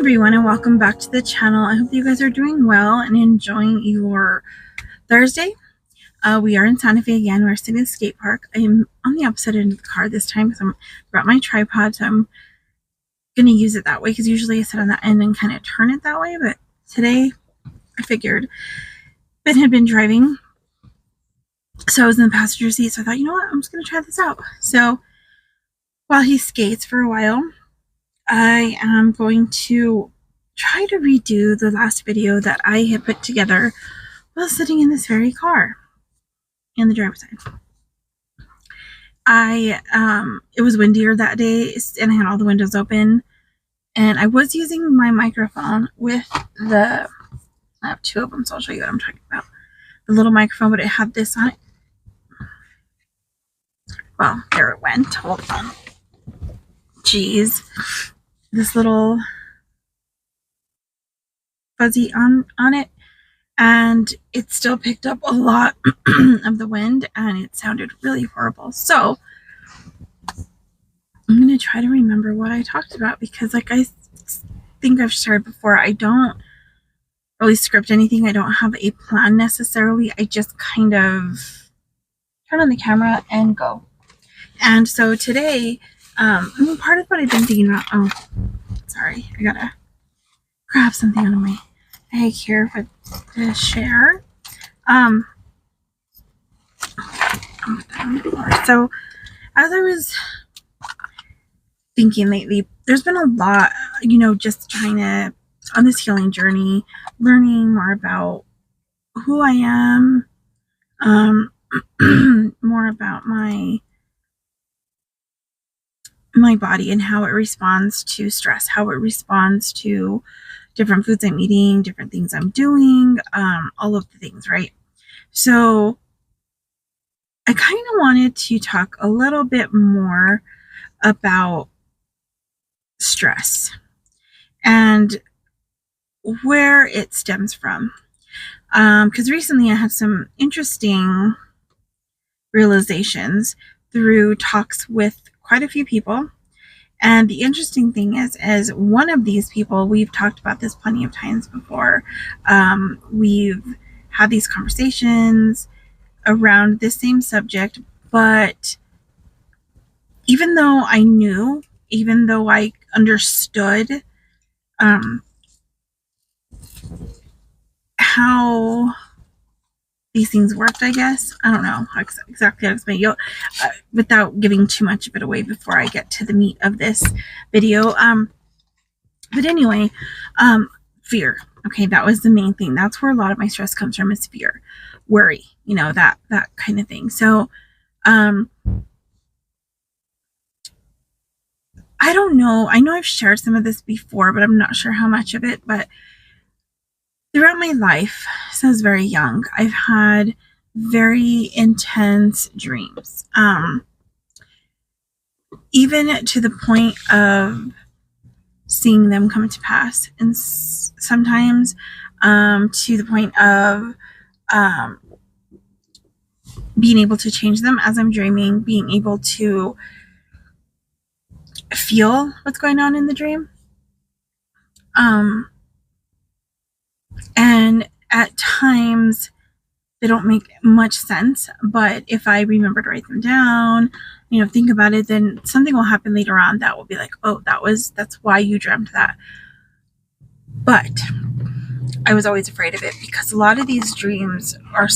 everyone, and welcome back to the channel. I hope you guys are doing well and enjoying your Thursday. We are in Santa Fe again. We're sitting at the skate park. I'm on the opposite end of the car this time because I brought my tripod, so I'm going to use it that way because usually I sit on that end and kind of turn it that way, but today I figured Ben had been driving, so I was in the passenger seat, so I thought, you know what, I'm just going to try this out. So while he skates for a while, I am going to try to redo the last video that I had put together while sitting in this very car in the driver's side. It was windier that day and I had all the windows open, and I was using my microphone with I have two of them, so I'll show you what I'm talking about. The little microphone, but it had this on it. Well, there it went. Hold on. Jeez. This little fuzzy on it, and it still picked up a lot of the wind and it sounded really horrible. So I'm going to try to remember what I talked about, because like I think I've shared before, I don't really script anything. I don't have a plan necessarily. I just kind of turn on the camera and go. And so today, part of what I've been thinking about, oh, sorry, I gotta grab something out of my bag here for the share. So as I was thinking lately, there's been a lot, just trying to, on this healing journey, learning more about who I am, more about my body and how it responds to stress, how it responds to different foods I'm eating, different things I'm doing, all of the things, right? So I kind of wanted to talk a little bit more about stress and where it stems from. Because recently I had some interesting realizations through talks with quite a few people. And the interesting thing is, as one of these people, we've talked about this plenty of times before. We've had these conversations around the same subject, but even though I knew, even though I understood how these things worked, I guess. I don't know exactly how to explain it, without giving too much of it away before I get to the meat of this video. But anyway, fear. Okay, that was the main thing. That's where a lot of my stress comes from, is fear, worry, that kind of thing. So, I don't know. I know I've shared some of this before, but I'm not sure how much of it. But throughout my life, since I was very young, I've had very intense dreams. Even to the point of seeing them come to pass, and sometimes to the point of being able to change them as I'm dreaming, being able to feel what's going on in the dream. And at times they don't make much sense, but if I remember to write them down, think about it, then something will happen later on that will be like, oh, that's why you dreamt that. But I was always afraid of it, because a lot of these dreams are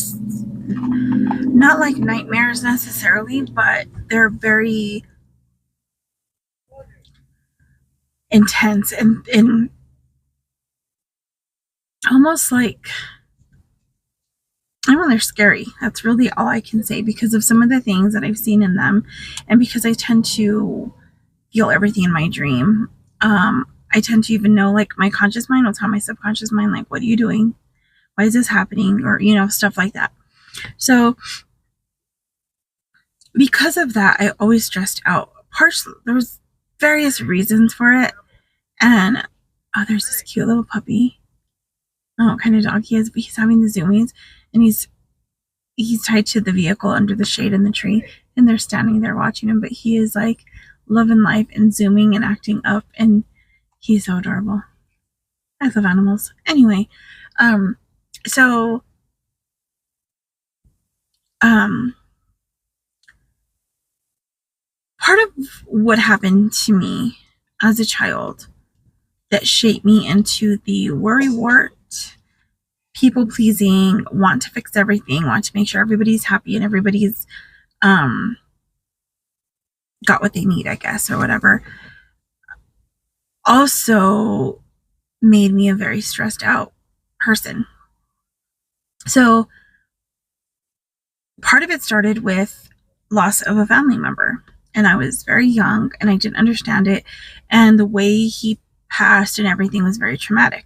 not like nightmares necessarily, but they're very intense and almost like, they're scary. That's really all I can say, because of some of the things that I've seen in them, and because I tend to feel everything in my dream. I tend to even know, like, my conscious mind will tell my subconscious mind, like, what are you doing? Why is this happening? Or, stuff like that. So because of that, I always stressed out. Partially, there was various reasons for it. And there's this cute little puppy. I don't know what kind of dog he is, but he's having the zoomies, and he's tied to the vehicle under the shade in the tree, and they're standing there watching him, but he is like loving life and zooming and acting up, and he's so adorable. I love animals. Anyway, so um, part of what happened to me as a child that shaped me into the worrywart, people pleasing, want to fix everything, want to make sure everybody's happy and everybody's um, got what they need, I guess, or whatever, also made me a very stressed out person. So part of it started with loss of a family member. And I was very young and I didn't understand it. And the way he passed and everything was very traumatic.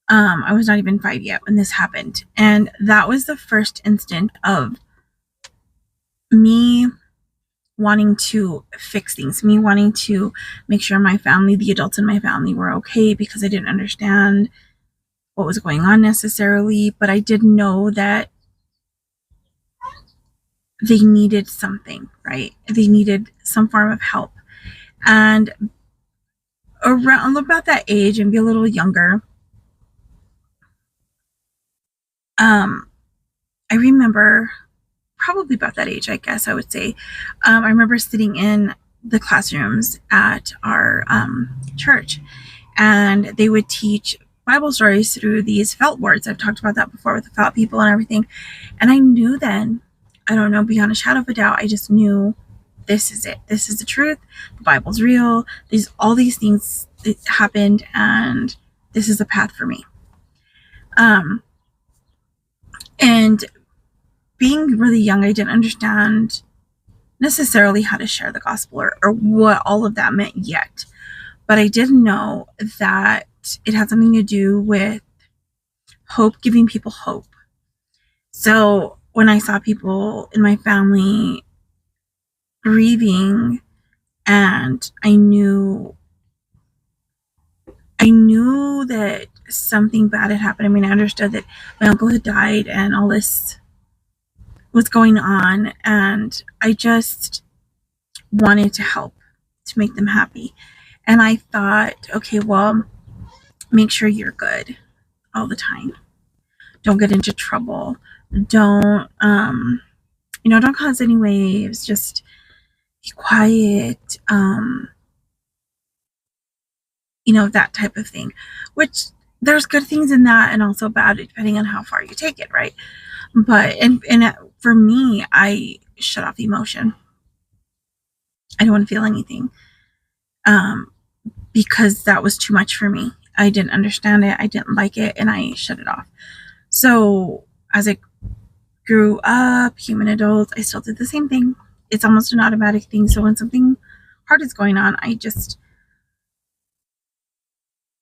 I was not even 5 yet when this happened. And that was the first instant of me wanting to fix things, me wanting to make sure my family, the adults in my family, were okay, because I didn't understand what was going on necessarily. But I did know that they needed something, right? They needed some form of help. And around about that age, and be a little younger, I remember, probably about that age, I guess I would say, I remember sitting in the classrooms at our church, and they would teach Bible stories through these felt boards. I've talked about that before with the felt people and everything. And I knew then, I don't know, beyond a shadow of a doubt, I just knew this is it. This is the truth. The Bible's real. All these things that happened, and this is a path for me. And being really young, I didn't understand necessarily how to share the gospel or what all of that meant yet. But I did know that it had something to do with hope, giving people hope. So when I saw people in my family grieving, and I knew that something bad had happened. I mean, I understood that my uncle had died and all this was going on, and I just wanted to help, to make them happy. And I thought, okay, well, make sure you're good all the time. Don't get into trouble. Don't don't cause any waves. Just be quiet. That type of thing. Which, there's good things in that and also bad, depending on how far you take it, right? But and for me, I shut off emotion. I don't want to feel anything, because that was too much for me. I didn't understand it. I didn't like it, and I shut it off. So as I grew up, human adult, I still did the same thing. It's almost an automatic thing. So when something hard is going on, I just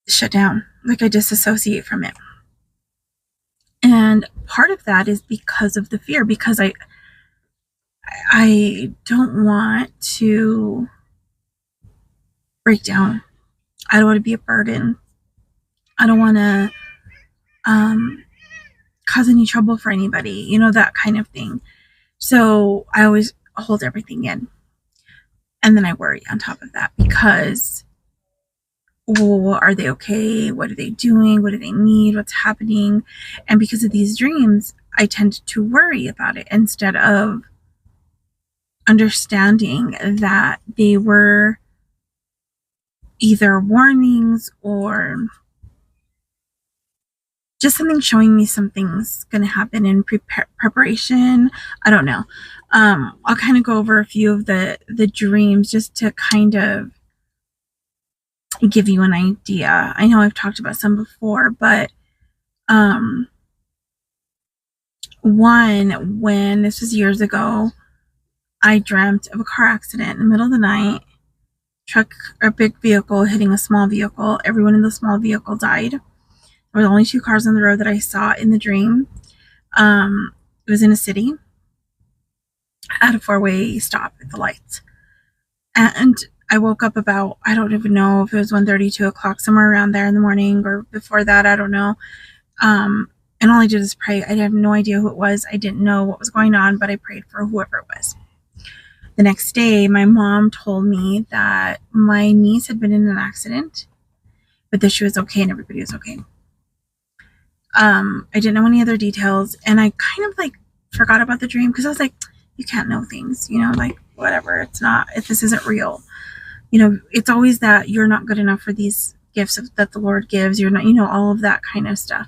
shut down. Like, I disassociate from it. And part of that is because of the fear, because I don't want to break down. I don't want to be a burden. I don't want to cause any trouble for anybody, that kind of thing. So I always hold everything in. And then I worry on top of that, because, well, are they okay? What are they doing? What do they need? What's happening? And because of these dreams, I tend to worry about it instead of understanding that they were either warnings or just something showing me something's going to happen in preparation. I don't know. I'll kind of go over a few of the dreams just to kind of give you an idea. I know I've talked about some before, but one, when this was years ago, I dreamt of a car accident in the middle of the night. Truck or big vehicle hitting a small vehicle. Everyone in the small vehicle died. There were only 2 cars on the road that I saw in the dream. It was in a city at a 4-way stop at the lights. And I woke up about, I don't even know if it was 1:30, 2 o'clock, somewhere around there in the morning, or before that, I don't know. And all I did is pray. I have no idea who it was. I didn't know what was going on, but I prayed for whoever it was. The next day, my mom told me that my niece had been in an accident, but that she was okay and everybody was okay. I didn't know any other details, and I kind of like forgot about the dream because I was like, you can't know things, like whatever. It's not, if this isn't real, it's always that you're not good enough for these gifts that the Lord gives. You're not, all of that kind of stuff.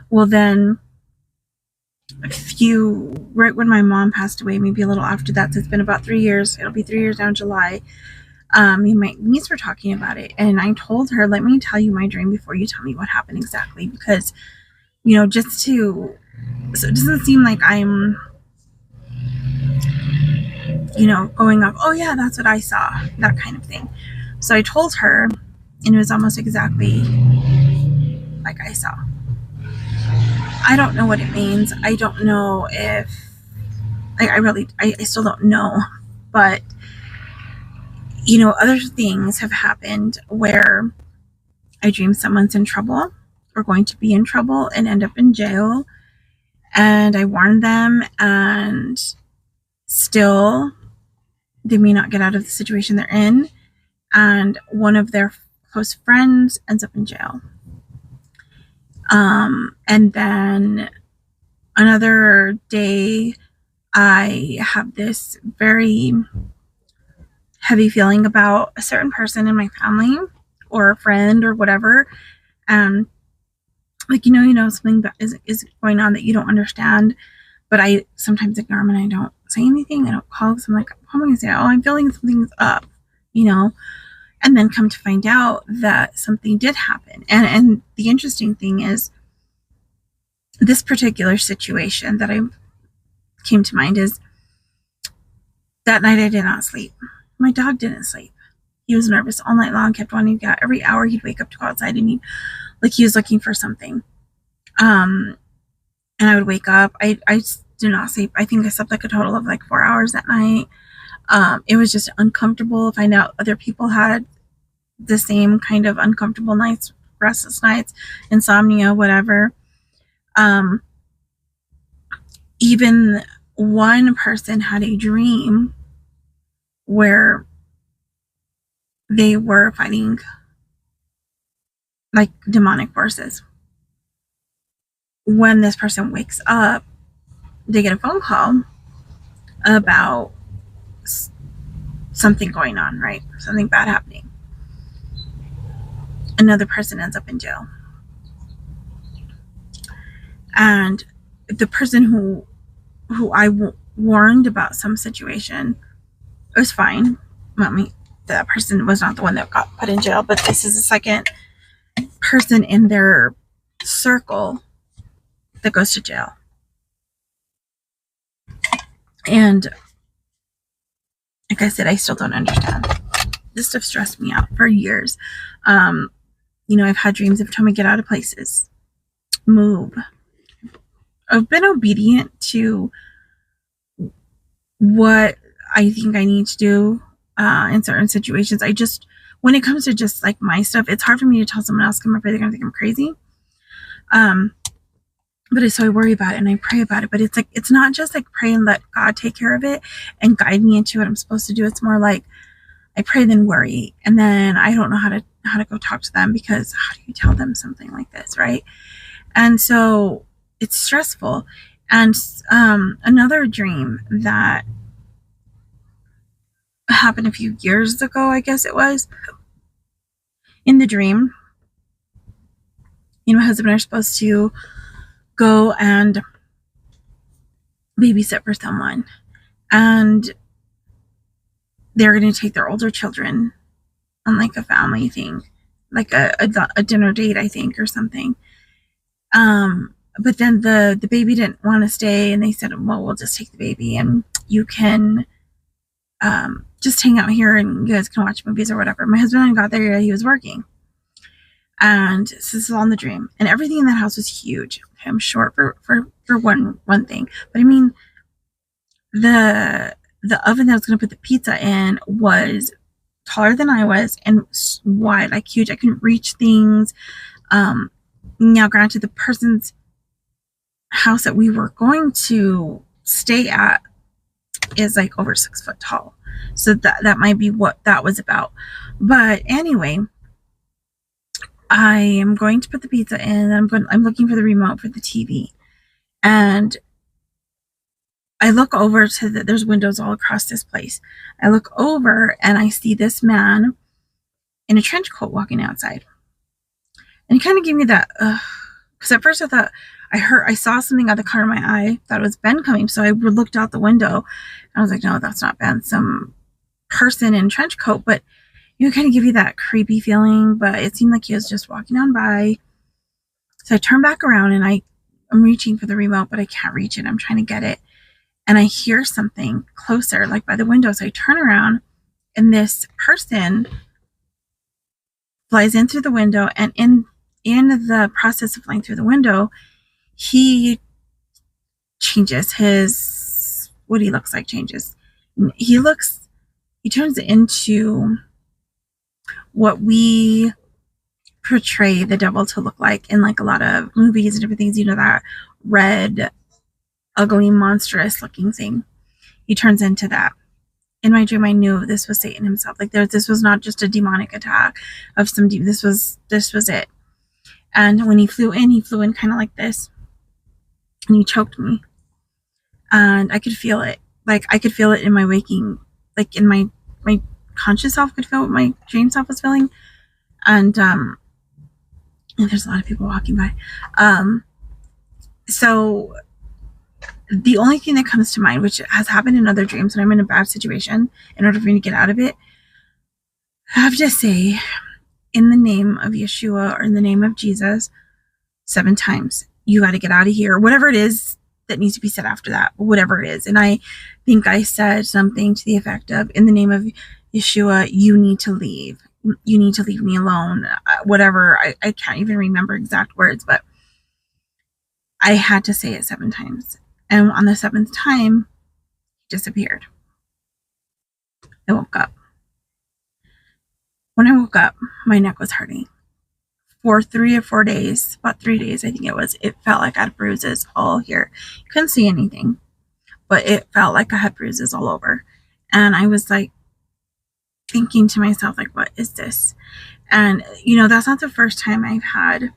Well, then right when my mom passed away, maybe a little after that, so it's been about 3 years. It'll be 3 years now in July. Me and my niece were talking about it, and I told her, let me tell you my dream before you tell me what happened exactly, because just so it doesn't seem like I'm going up, oh yeah, that's what I saw, that kind of thing. So I told her, and it was almost exactly like I saw. I don't know what it means. I don't know if I still don't know, but other things have happened where I dream someone's in trouble or going to be in trouble and end up in jail, and I warn them, and still they may not get out of the situation they're in, and one of their close friends ends up in jail. And then another day, I have this very heavy feeling about a certain person in my family or a friend or whatever. Like, something that is going on that you don't understand, but I sometimes ignore them and I don't say anything. I don't call because I'm like, how am I going to say, oh, I'm feeling something's up, and then come to find out that something did happen. And the interesting thing is, this particular situation that I came to mind is that night I did not sleep. My dog didn't sleep. He was nervous all night long, kept wanting to get out. Every hour he'd wake up to go outside, and he was looking for something. And I would wake up. I did not sleep. I think I slept like a total of like 4 hours that night. It was just uncomfortable. Find out other people had the same kind of uncomfortable nights, restless nights, insomnia, whatever. Even one person had a dream where they were fighting like demonic forces. When this person wakes up, they get a phone call about something going on, right? Something bad happening. Another person ends up in jail. And the person who I warned about some situation was fine. That person was not the one that got put in jail, but this is the second person in their circle that goes to jail. And like I said, I still don't understand. This stuff stressed me out for years. I've had dreams of telling me get out of places, move. I've been obedient to what I think I need to do in certain situations. When it comes to just like my stuff, it's hard for me to tell someone else, I'm afraid they're going to think I'm crazy. But so I worry about it and I pray about it. But it's like, it's not just like pray and let God take care of it and guide me into what I'm supposed to do. It's more like I pray then worry, and then I don't know how to go talk to them, because how do you tell them something like this, right? And so it's stressful. And another dream that happened a few years ago, I guess it was. In the dream, my husband and I are supposed to go and babysit for someone, and they're going to take their older children on like a family thing, like a dinner date, I think, or something. But then the baby didn't want to stay, and they said, well, we'll just take the baby and you can just hang out here and you guys can watch movies or whatever. My husband got there, he was working. And so this is all in the dream. And everything in that house was huge. I'm short for one thing. But I mean, the oven that I was going to put the pizza in was taller than I was and wide, like huge. I couldn't reach things. Now, granted, the person's house that we were going to stay at is like over 6 foot tall. So that might be what that was about. But anyway, I am going to put the pizza in. I'm looking for the remote for the TV, and I look over to there's windows all across this place. I look over and I see this man in a trench coat walking outside. And he kind of gave me that, because at first I thought I saw something out of the corner of my eye, thought it was Ben coming. So I looked out the window and I was like, no, that's not Ben, some person in a trench coat. But kind of give you that creepy feeling, but it seemed like he was just walking on by. So I turn back around and I'm reaching for the remote, but I can't reach it. I'm trying to get it. And I hear something closer, like by the window. So I turn around and this person flies in through the window. And in the process of flying through the window, he changes what he looks like changes. He turns into what we portray the devil to look like in like a lot of movies and different things. That red, ugly, monstrous looking thing. He turns into that. In my dream, I knew this was Satan himself. Like this was not just a demonic attack of some demon. This was it. And when he flew in kind of like this, and he choked me, and I could feel it. Like I could feel it in my waking, like in my conscious self could feel what my dream self was feeling. And there's a lot of people walking by. So the only thing that comes to mind, which has happened in other dreams when I'm in a bad situation, in order for me to get out of it, I have to say, in the name of Yeshua or in the name of Jesus, 7 times. You got to get out of here. Whatever it is that needs to be said after that, whatever it is. And I think I said something to the effect of, in the name of Yeshua, you need to leave. You need to leave me alone. Whatever. I can't even remember exact words, but I had to say it 7 times. And on the 7th time, he disappeared. I woke up. When I woke up, my neck was hurting. For 3 or 4 days, about 3 days, I think it felt like I had bruises all here. Couldn't see anything, but it felt like I had bruises all over. And I was like thinking to myself, like, what is this? And, that's not the first time I've had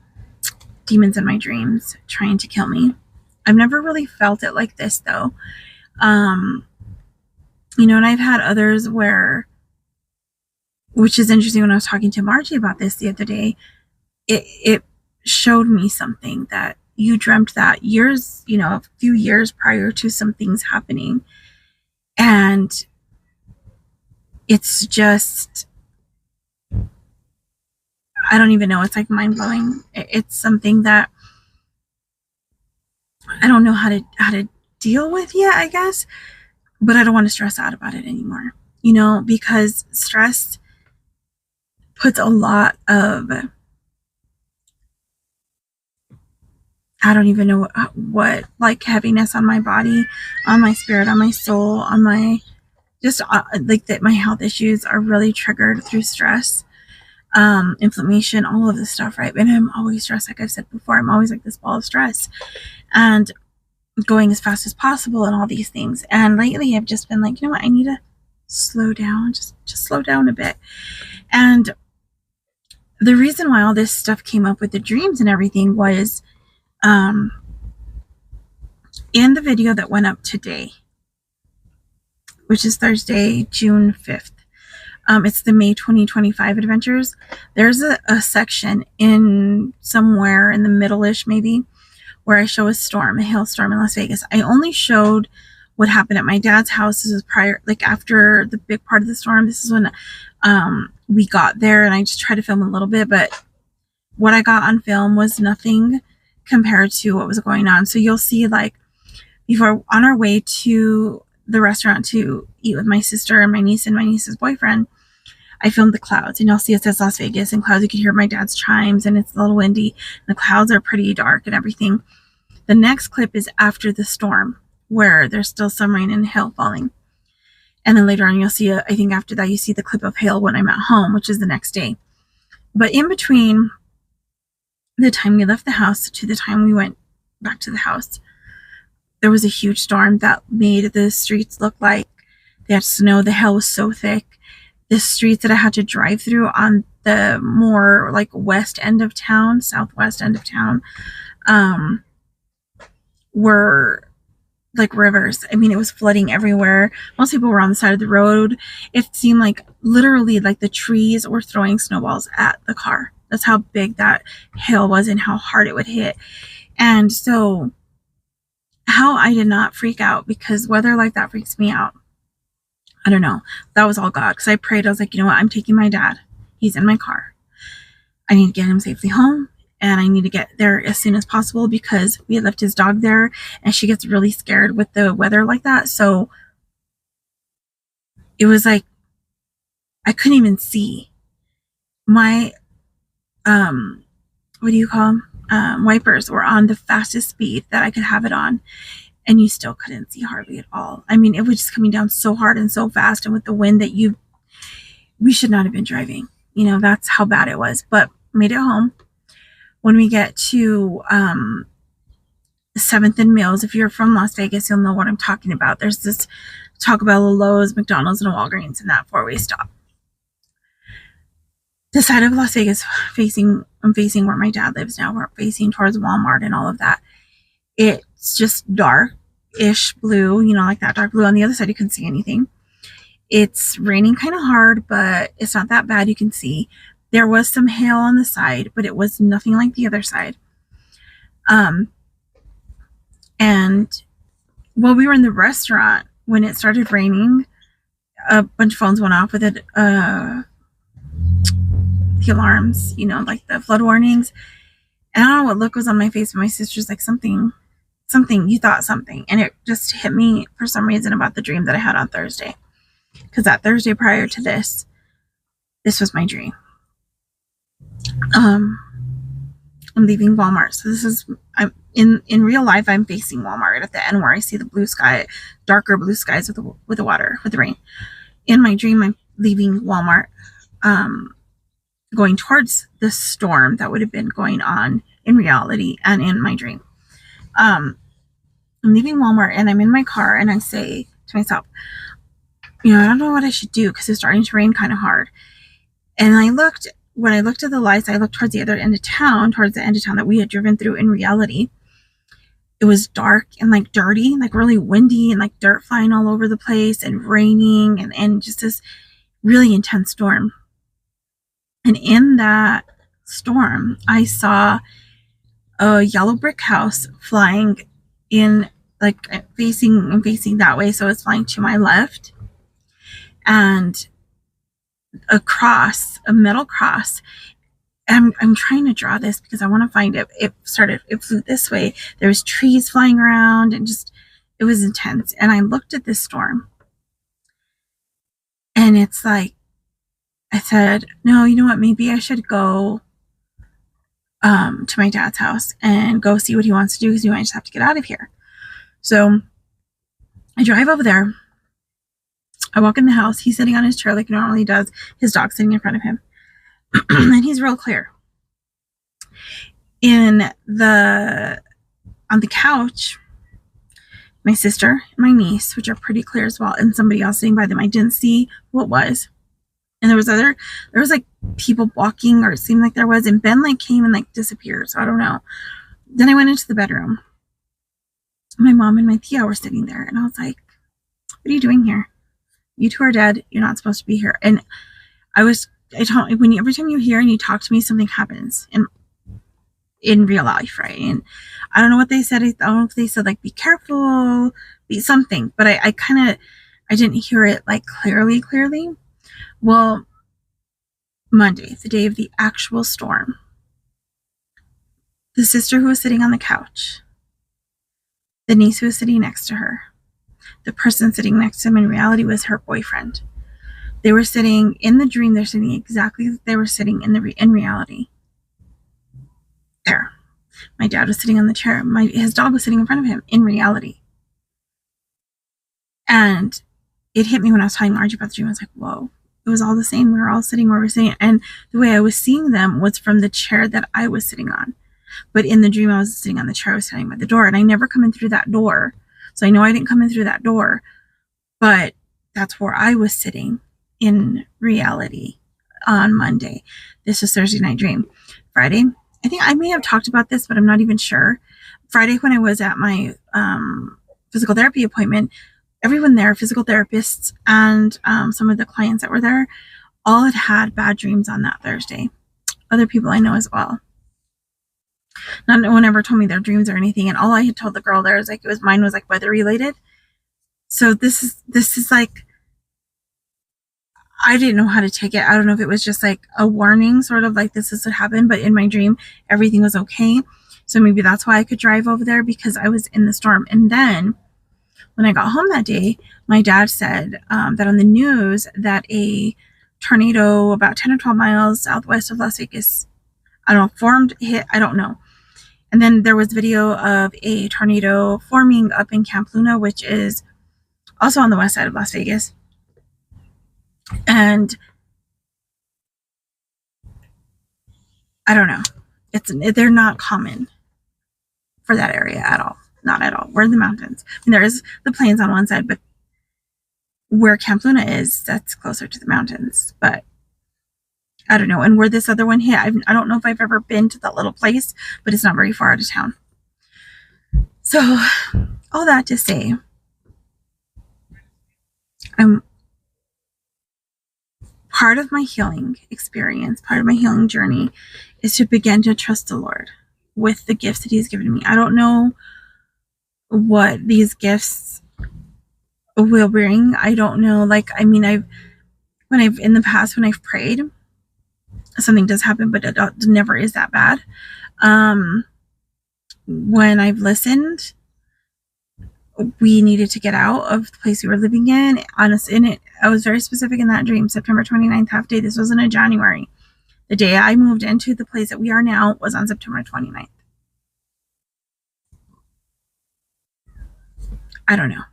demons in my dreams trying to kill me. I've never really felt it like this, though. And I've had others which is interesting, when I was talking to Margie about this the other day, it showed me something that you dreamt that years, a few years prior to some things happening. And it's just, I don't even know. It's like mind blowing. It's something that I don't know how to deal with yet, I guess, but I don't want to stress out about it anymore, because stress puts a lot of, I don't even know what like heaviness on my body, on my spirit, on my soul, on my, just like that my health issues are really triggered through stress, inflammation, all of this stuff, right? And I'm always stressed. Like I've said before, I'm always like this ball of stress and going as fast as possible and all these things. And lately I've just been like, what? I need to slow down, just slow down a bit. And the reason why all this stuff came up with the dreams and everything was, in the video that went up today, which is Thursday, June 5th, it's the May 2025 adventures. There's a section in somewhere in the middle-ish maybe where I show a hailstorm in Las Vegas. I only showed what happened at my dad's house. This was prior, like after the big part of the storm. This is when we got there, and I just tried to film a little bit, but what I got on film was nothing compared to what was going on. So you'll see, like, before, on our way to the restaurant to eat with my sister and my niece and my niece's boyfriend, I filmed the clouds, and you'll see it says Las Vegas and clouds. You can hear my dad's chimes, and it's a little windy. The clouds are pretty dark and everything. The next clip is after the storm, where there's still some rain and hail falling. And then later on, you'll see, I think after that, you see the clip of hail when I'm at home, which is the next day. But in between the time we left the house to the time we went back to the house, there was a huge storm that made the streets look like they had snow. The hail was so thick. the streets that I had to drive through on the more like west end of town, southwest end of town, were like rivers. I mean, it was flooding everywhere. Most people were on the side of the road. It seemed like literally like the trees were throwing snowballs at the car. That's how big that hail was and how hard it would hit. And so how I did not freak out, because weather like that freaks me out. I don't know. That was all God. Because I prayed. I was like, you know what? I'm taking my dad. He's in my car. I need to get him safely home. And I need to get there as soon as possible, because we had left his dog there and she gets really scared with the weather like that. So it was like, I couldn't even see. My, what do you call them? Wipers were on the fastest speed that I could have it on. And you still couldn't see hardly at all. I mean, it was just coming down so hard and so fast. And with the wind that we should not have been driving. You know, that's how bad it was. But made it home. When we get to 7th and Mills, if you're from Las Vegas, you'll know what I'm talking about. There's this Taco Bell, a Lowe's, McDonald's, and a Walgreens in that 4-way stop. The side of Las Vegas I'm facing where my dad lives now. We're facing towards Walmart and all of that. It's just dark-ish blue, you know, like that dark blue. On the other side, you couldn't see anything. It's raining kind of hard, but it's not that bad. You can see. There was some hail on the side, but it was nothing like the other side. And while we were in the restaurant, when it started raining, a bunch of phones went off with it, the alarms, you know, like the flood warnings. And I don't know what look was on my face, but my sister's like, something, you thought something. And it just hit me for some reason about the dream that I had on Thursday. Because that Thursday prior to this was my dream. I'm leaving Walmart. So I'm in real life, I'm facing Walmart right at the end where I see the blue sky, darker blue skies with the water, with the rain. In my dream, I'm leaving Walmart, going towards the storm that would have been going on in reality and in my dream. I'm leaving Walmart and I'm in my car and I say to myself, you know, I don't know what I should do because it's starting to rain kind of hard. And when I looked at the lights, I looked towards the other end of town, towards the end of town that we had driven through in reality. It was dark and like dirty, like really windy and like dirt flying all over the place and raining and just this really intense storm. And in that storm, I saw a yellow brick house flying in, like facing that way. So it's flying to my left. And a cross, a metal cross. I'm trying to draw this because I want to find it. It flew this way. There was trees flying around and just, it was intense. And I looked at this storm and it's like, I said, no, you know what? Maybe I should go to my dad's house and go see what he wants to do because we might just have to get out of here. So I drive over there. I walk in the house. He's sitting on his chair like he normally does. His dog's sitting in front of him. And he's real clear. On the couch, my sister and my niece, which are pretty clear as well, and somebody else sitting by them. I didn't see who it was. And there was like people walking, or it seemed like there was, and Ben like came and like disappeared. So I don't know. Then I went into the bedroom. My mom and my tia were sitting there, and I was like, what are you doing here? You two are dead. You're not supposed to be here. And every time you hear and you talk to me, something happens in real life, right? And I don't know what they said. I don't know if they said like, be careful, be something, but I didn't hear it like clearly. Well, Monday, the day of the actual storm, the sister who was sitting on the couch, the niece who was sitting next to her, the person sitting next to him in reality was her boyfriend. They were sitting in the dream. They're sitting exactly like they were sitting in reality. There. My dad was sitting on the chair. His dog was sitting in front of him in reality. And it hit me when I was telling Margie about the dream. I was like, whoa. It was all the same. We were all sitting where we were sitting. And the way I was seeing them was from the chair that I was sitting on. But in the dream, I was sitting on the chair. I was standing by the door. And I never come in through that door. So I know I didn't come in through that door. But that's where I was sitting in reality on Monday. This was Thursday night dream. Friday, I think I may have talked about this, but I'm not even sure. Friday, when I was at my physical therapy appointment, everyone there, physical therapists and some of the clients that were there, all had bad dreams on that Thursday. Other people I know as well. Not one ever told me their dreams or anything, and all I had told the girl there is like mine was like weather related. So this is like, I didn't know how to take it. I don't know if it was just like a warning, sort of like this is what happened, but in my dream everything was okay. So maybe that's why I could drive over there, because I was in the storm. And then when I got home that day, my dad said that on the news that a tornado about 10 or 12 miles southwest of Las Vegas, I don't know, hit, I don't know. And then there was video of a tornado forming up in Camp Luna, which is also on the west side of Las Vegas. And I don't know. They're not common for that area at all. Not at all. We're in the mountains. I mean, there is the plains on one side, but where Camp Luna is, that's closer to the mountains. But I don't know. And where this other one hit, I don't know if I've ever been to that little place, but it's not very far out of town. So all that to say, part of my healing experience, part of my healing journey is to begin to trust the Lord with the gifts that He's given me. I don't know what these gifts will bring. I don't know. Like, I mean, in the past, when I've prayed, something does happen, but it never is that bad. When I've listened, we needed to get out of the place we were living in. Honestly, I was very specific in that dream. September 29th, half day. This wasn't in January. The day I moved into the place that we are now was on September 29th. I don't know.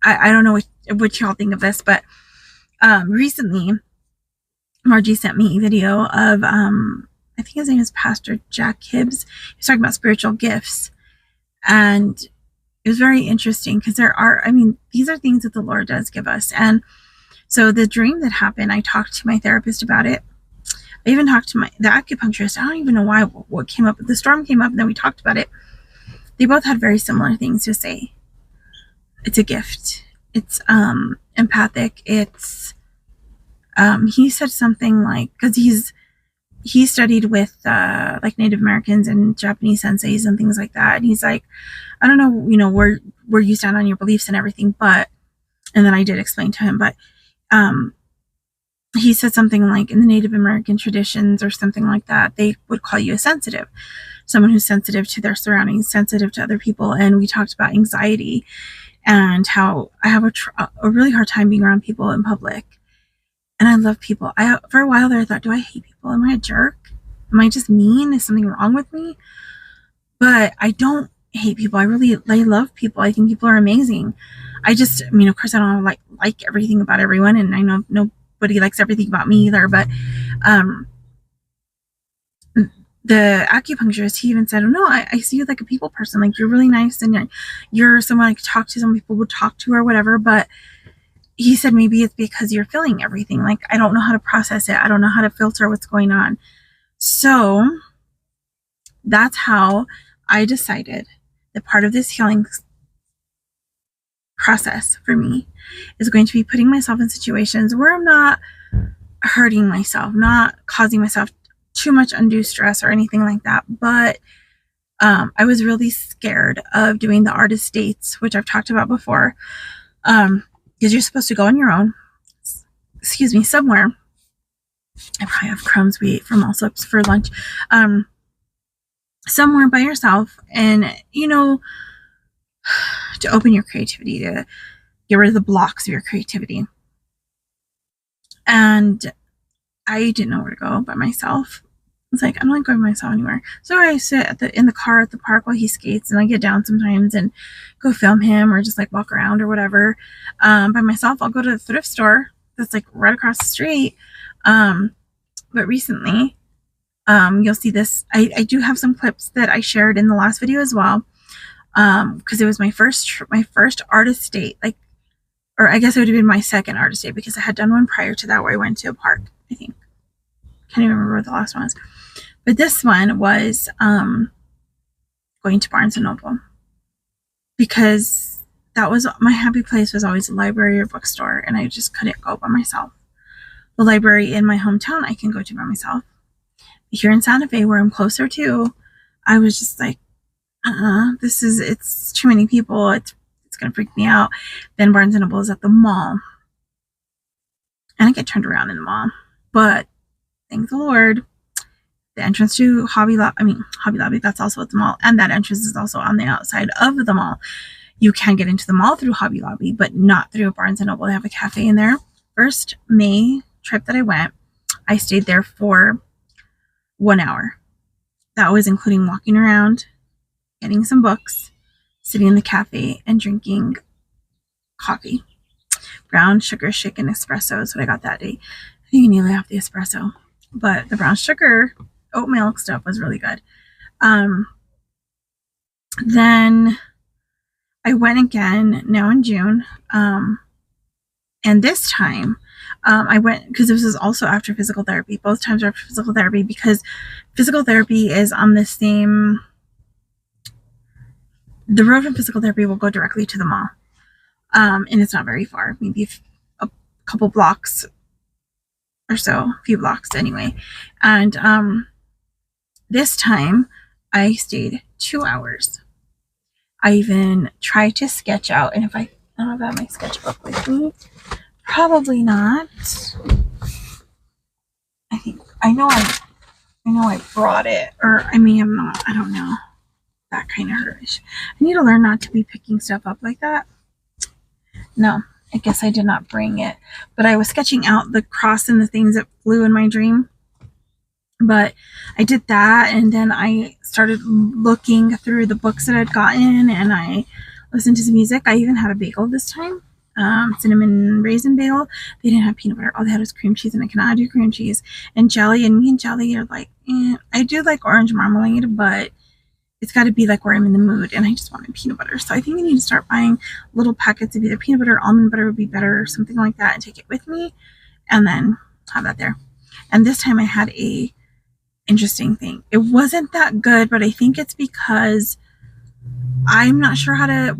I don't know what y'all think of this, but recently Margie sent me a video of I think his name is Pastor Jack Hibbs. He's talking about spiritual gifts, and it was very interesting because these are things that the Lord does give us. And so the dream that happened, I talked to my therapist about it. I even talked to the acupuncturist. I don't even know why, what came up. The storm came up, and then we talked about it. They both had very similar things to say. It's a gift. It's empathic. It's he said something like, because he studied with like Native Americans and Japanese senseis and things like that, and he's like, I don't know, where you stand on your beliefs and everything, but, and then I did explain to him, but he said something like, in the Native American traditions or something like that, they would call you a sensitive, someone who's sensitive to their surroundings, sensitive to other people. And we talked about anxiety and how I have a really hard time being around people in public. And I love people. For a while there, I thought, do I hate people? Am I a jerk? Am I just mean? Is something wrong with me? But I don't hate people. I love people. I think people are amazing. Of course, I don't like everything about everyone, and I know nobody likes everything about me either. But the acupuncturist, he even said, oh no, I see you like a people person. Like, you're really nice, and you're someone I could talk to. Some people would talk to or whatever, but he said maybe it's because you're feeling everything. Like, I don't know how to process it. I don't know how to filter what's going on. So that's how I decided that part of this healing process for me is going to be putting myself in situations where I'm not hurting myself, not causing myself too much undue stress or anything like that. But I was really scared of doing the artist dates, which I've talked about before. Because you're supposed to go on your own, somewhere. I probably have crumbs we ate from Allsup's for lunch. Somewhere by yourself, and to open your creativity, to get rid of the blocks of your creativity. And I didn't know where to go by myself. It's like, I'm not going by myself anywhere. So I sit in the car at the park while he skates, and I get down sometimes and go film him, or just like walk around or whatever. By myself, I'll go to the thrift store that's like right across the street. But recently, you'll see this. I do have some clips that I shared in the last video as well. Because it was my first artist date. Like, or I guess it would have been my second artist day because I had done one prior to that where I went to a park, I think. Can't even remember what the last one was. But this one was going to Barnes & Noble because that was my happy place, was always a library or bookstore, and I just couldn't go by myself. The library in my hometown I can go to by myself. But here in Santa Fe, where I'm closer to, I was just like, it's too many people. It's going to freak me out. Then Barnes & Noble is at the mall. And I get turned around in the mall. But thank the Lord, the entrance to Hobby Lobby, that's also at the mall. And that entrance is also on the outside of the mall. You can get into the mall through Hobby Lobby, but not through Barnes & Noble. They have a cafe in there. First May trip that I went, I stayed there for 1 hour. That was including walking around, getting some books, sitting in the cafe, and drinking coffee. Brown sugar shaken espresso is what I got that day. I think I nearly have the espresso, but the brown sugar oat milk stuff was really good. Then I went again now in June, and this time I went because this was also after physical therapy. Both times were after physical therapy because physical therapy is on the same. The road from physical therapy will go directly to the mall, and it's not very far, maybe a couple blocks or so, a few blocks anyway. And this time I stayed 2 hours. I even tried to sketch out, and I don't know if I have my sketchbook with me. Probably not. I know I brought it, or I may have not. I don't know. That kind of hurts. I need to learn not to be picking stuff up like that. No, I guess I did not bring it. But I was sketching out the cross and the things that flew in my dream. But I did that, and then I started looking through the books that I'd gotten, and I listened to some music. I even had a bagel this time. Cinnamon raisin bagel. They didn't have peanut butter. All they had was cream cheese, and I cannot do cream cheese. And jelly, and me and jelly are like, I do like orange marmalade, but it's got to be like where I'm in the mood, and I just wanted peanut butter. So I think I need to start buying little packets of either peanut butter or almond butter would be better, or something like that, and take it with me, and then have that there. And this time I had a interesting thing. It wasn't that good, but I think it's because I'm not sure how to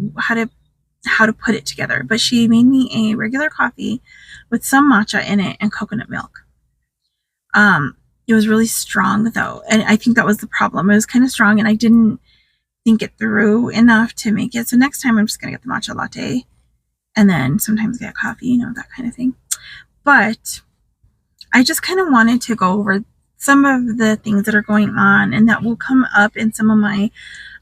put it together. But she made me a regular coffee with some matcha in it and coconut milk. It was really strong though, and I think that was the problem. It was kind of strong, and I didn't think it through enough to make it. So next time I'm just gonna get the matcha latte, and then sometimes get coffee, that kind of thing. But I just kind of wanted to go over some of the things that are going on, and that will come up in some of my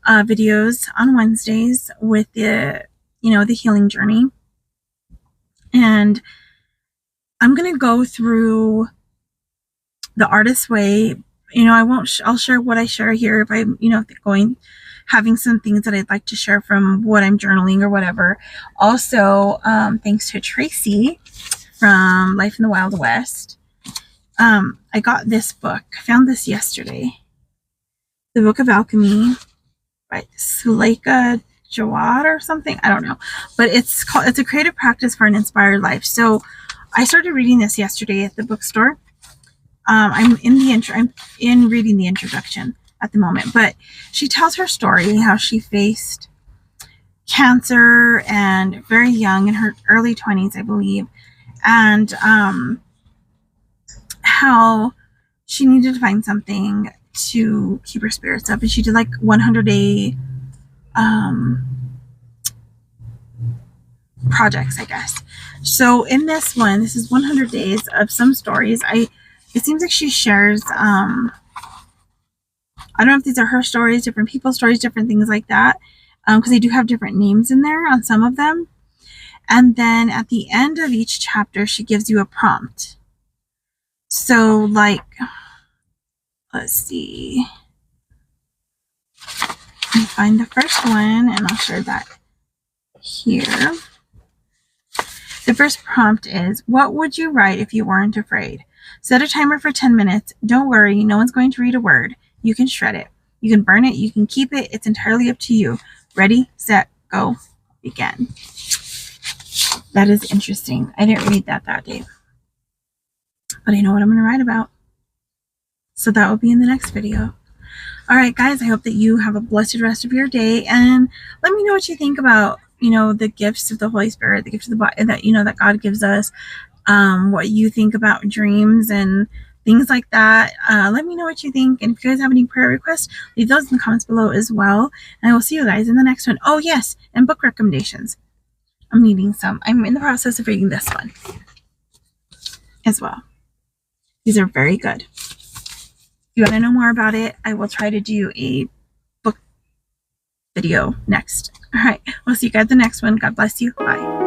videos on Wednesdays with the healing journey. And I'm gonna go through the artist's way. I'll share what I share here if I'm having some things that I'd like to share from what I'm journaling or whatever. Also, thanks to Tracy from Life in the Wild West, I got this book. I found this yesterday. The Book of Alchemy by Suleika Jawad or something. I don't know. But it's a creative practice for an inspired life. So I started reading this yesterday at the bookstore. I'm in reading the introduction at the moment, but she tells her story, how she faced cancer and very young, in her early 20s, I believe, and how she needed to find something to keep her spirits up, and she did like 100-day projects, I guess. So in this one, this is 100 days of some stories. It seems like she shares, I don't know if these are her stories, different people's stories, different things like that, because they do have different names in there on some of them. And then at the end of each chapter, she gives you a prompt. So, like, let's see. Let me find the first one, and I'll share that here. The first prompt is, what would you write if you weren't afraid? Set a timer for 10 minutes. Don't worry, no one's going to read a word. You can shred it. You can burn it. You can keep it. It's entirely up to you. Ready, set, go, begin. That is interesting. I didn't read that day, but I know what I'm going to write about. So that will be in the next video. All right, guys, I hope that you have a blessed rest of your day, and let me know what you think about, the gifts of the Holy Spirit, the gifts of the body that, that God gives us, what you think about dreams and things like that. Let me know what you think, and if you guys have any prayer requests, leave those in the comments below as well, and I will see you guys in the next one. Oh, yes, and book recommendations. I'm needing some. I'm in the process of reading this one as well. These are very good. If you want to know more about it, I will try to do a book video next. All right, we'll see you guys in the next one. God bless you. Bye.